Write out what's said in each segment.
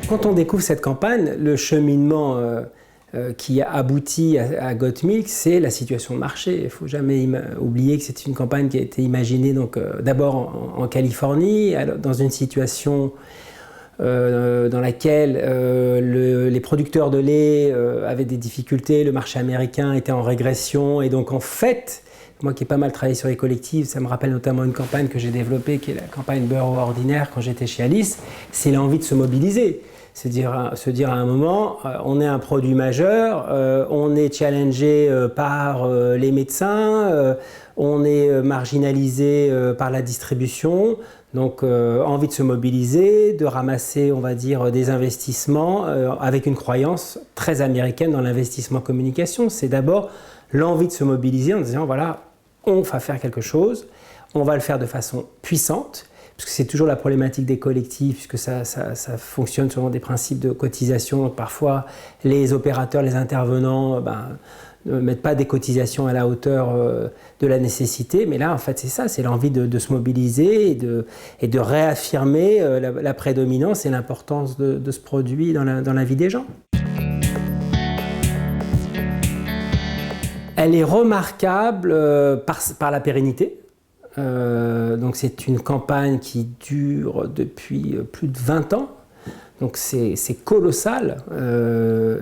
Quand on découvre cette campagne, le cheminement qui a abouti à Got Milk, c'est la situation de marché. Il ne faut jamais oublier que c'est une campagne qui a été imaginée d'abord en Californie, dans une situation dans laquelle les producteurs de lait avaient des difficultés, le marché américain était en régression, et donc en fait, moi qui ai pas mal travaillé sur les collectifs, ça me rappelle notamment une campagne que j'ai développée, qui est la campagne Beurre ordinaire quand j'étais chez Alice, c'est l'envie de se mobiliser. Se dire à un moment, on est un produit majeur, on est challengé par les médecins, on est marginalisé par la distribution, donc envie de se mobiliser, de ramasser, on va dire, des investissements avec une croyance très américaine dans l'investissement communication. C'est d'abord l'envie de se mobiliser en disant, voilà, on va faire quelque chose, on va le faire de façon puissante, parce que c'est toujours la problématique des collectifs, puisque ça fonctionne selon des principes de cotisation. Donc parfois, les opérateurs, les intervenants ne mettent pas des cotisations à la hauteur de la nécessité. Mais là, en fait, c'est ça, c'est l'envie de se mobiliser et de réaffirmer la prédominance et l'importance de ce produit dans la vie des gens. Elle est remarquable par la pérennité. Donc c'est une campagne qui dure depuis plus de 20 ans, donc c'est colossal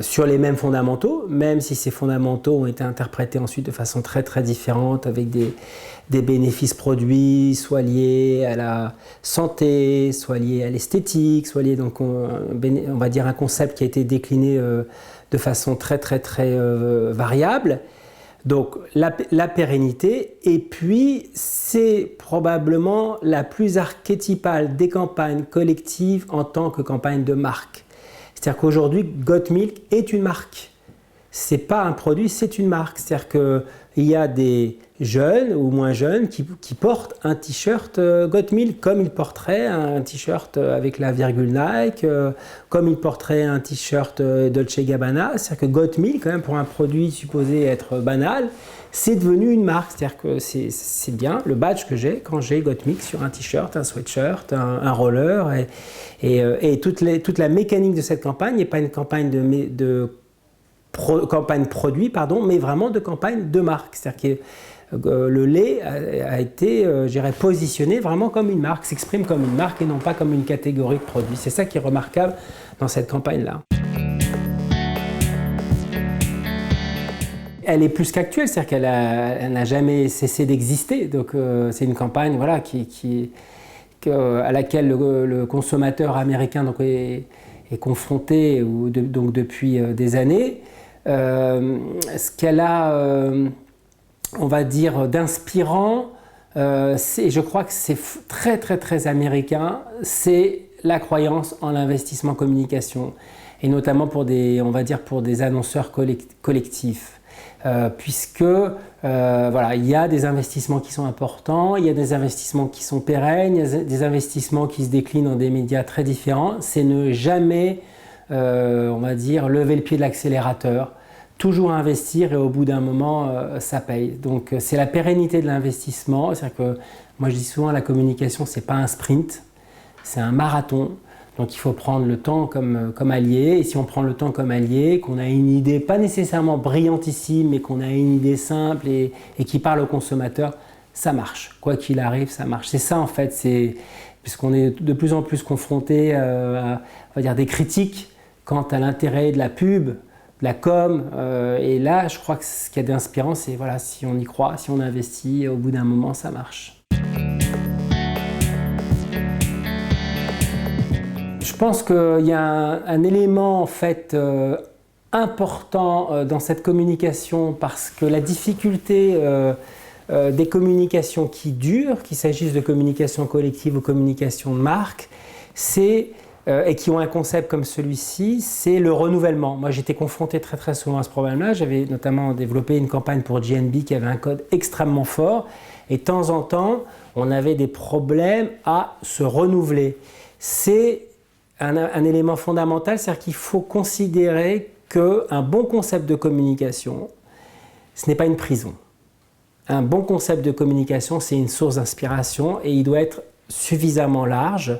sur les mêmes fondamentaux, même si ces fondamentaux ont été interprétés ensuite de façon très très différente, avec des bénéfices produits, soit liés à la santé, soit liés à l'esthétique, soit liés, donc on va dire un concept qui a été décliné de façon très très très variable. Donc la pérennité, et puis c'est probablement la plus archétypale des campagnes collectives en tant que campagne de marque. C'est-à-dire qu'aujourd'hui, Got Milk est une marque. C'est pas un produit, c'est une marque. C'est-à-dire qu'il y a des jeunes ou moins jeunes qui portent un t-shirt Got Milk, comme ils porteraient un t-shirt avec la virgule Nike, comme ils porteraient un t-shirt Dolce Gabbana. C'est-à-dire que Got Milk, quand même, pour un produit supposé être banal, c'est devenu une marque. C'est-à-dire que c'est bien le badge que j'ai quand j'ai Got Milk sur un t-shirt, un sweatshirt, un roller. Et toute la mécanique de cette campagne n'est pas une campagne campagne produit, mais vraiment de campagne de marque. C'est-à-dire que le lait a été, positionné vraiment comme une marque, s'exprime comme une marque et non pas comme une catégorie de produits. C'est ça qui est remarquable dans cette campagne-là. Elle est plus qu'actuelle, c'est-à-dire qu'elle n'a jamais cessé d'exister. Donc c'est une campagne à laquelle le consommateur américain est confronté donc depuis des années. Ce qu'elle a, on va dire, d'inspirant, je crois que c'est très très très américain, c'est la croyance en l'investissement communication, et notamment pour des annonceurs collectifs, puisque il y a des investissements qui sont importants, il y a des investissements qui sont pérennes, il y a des investissements qui se déclinent dans des médias très différents. C'est ne jamais lever le pied de l'accélérateur, toujours investir, et au bout d'un moment, ça paye. Donc c'est la pérennité de l'investissement. C'est-à-dire que moi je dis souvent, la communication, c'est pas un sprint, c'est un marathon. Donc il faut prendre le temps comme allié, et si on prend le temps comme allié, qu'on a une idée pas nécessairement brillantissime, mais qu'on a une idée simple et qui parle au consommateur, ça marche. Quoi qu'il arrive, ça marche. C'est ça en fait, puisqu'on est de plus en plus confronté à des critiques quant à l'intérêt de la pub, de la com, et là je crois que ce qu'il y a d'inspirant, c'est si on y croit, si on investit, au bout d'un moment ça marche. Je pense qu'il y a un élément en fait important dans cette communication, parce que la difficulté des communications qui durent, qu'il s'agisse de communication collective ou communication de marque, et qui ont un concept comme celui-ci, c'est le renouvellement. Moi, j'étais confronté très très souvent à ce problème-là. J'avais notamment développé une campagne pour GNB qui avait un code extrêmement fort, et de temps en temps, on avait des problèmes à se renouveler. C'est un élément fondamental, c'est-à-dire qu'il faut considérer qu'un bon concept de communication, ce n'est pas une prison. Un bon concept de communication, c'est une source d'inspiration, et il doit être suffisamment large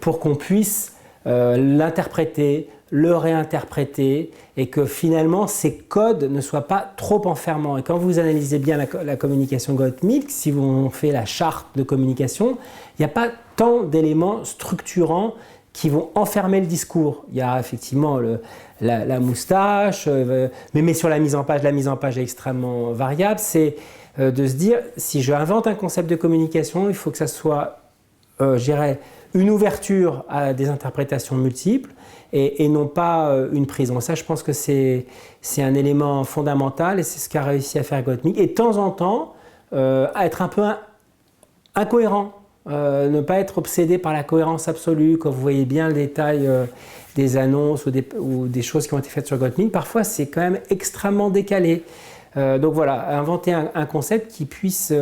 pour qu'on puisse l'interpréter, le réinterpréter, et que finalement ces codes ne soient pas trop enfermants. Et quand vous analysez bien la communication Gottmilk, si vous faites la charte de communication, il n'y a pas tant d'éléments structurants qui vont enfermer le discours. Il y a effectivement la moustache, mais sur la mise en page est extrêmement variable. C'est de se dire, si j'invente un concept de communication, il faut que ça soit, je dirais, une ouverture à des interprétations multiples et non pas une prison. Ça, je pense que c'est un élément fondamental et c'est ce qu'a réussi à faire Gottmilk. Et de temps en temps, être un peu incohérent. Ne pas être obsédé par la cohérence absolue. Quand vous voyez bien le détail des annonces ou des choses qui ont été faites sur Gottmilk, parfois c'est quand même extrêmement décalé. Donc voilà, inventer un concept qui puisse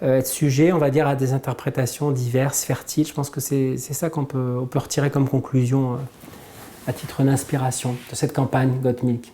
être sujet, on va dire, à des interprétations diverses, fertiles. Je pense que c'est ça qu'on peut retirer comme conclusion à titre d'inspiration de cette campagne Gottmilk.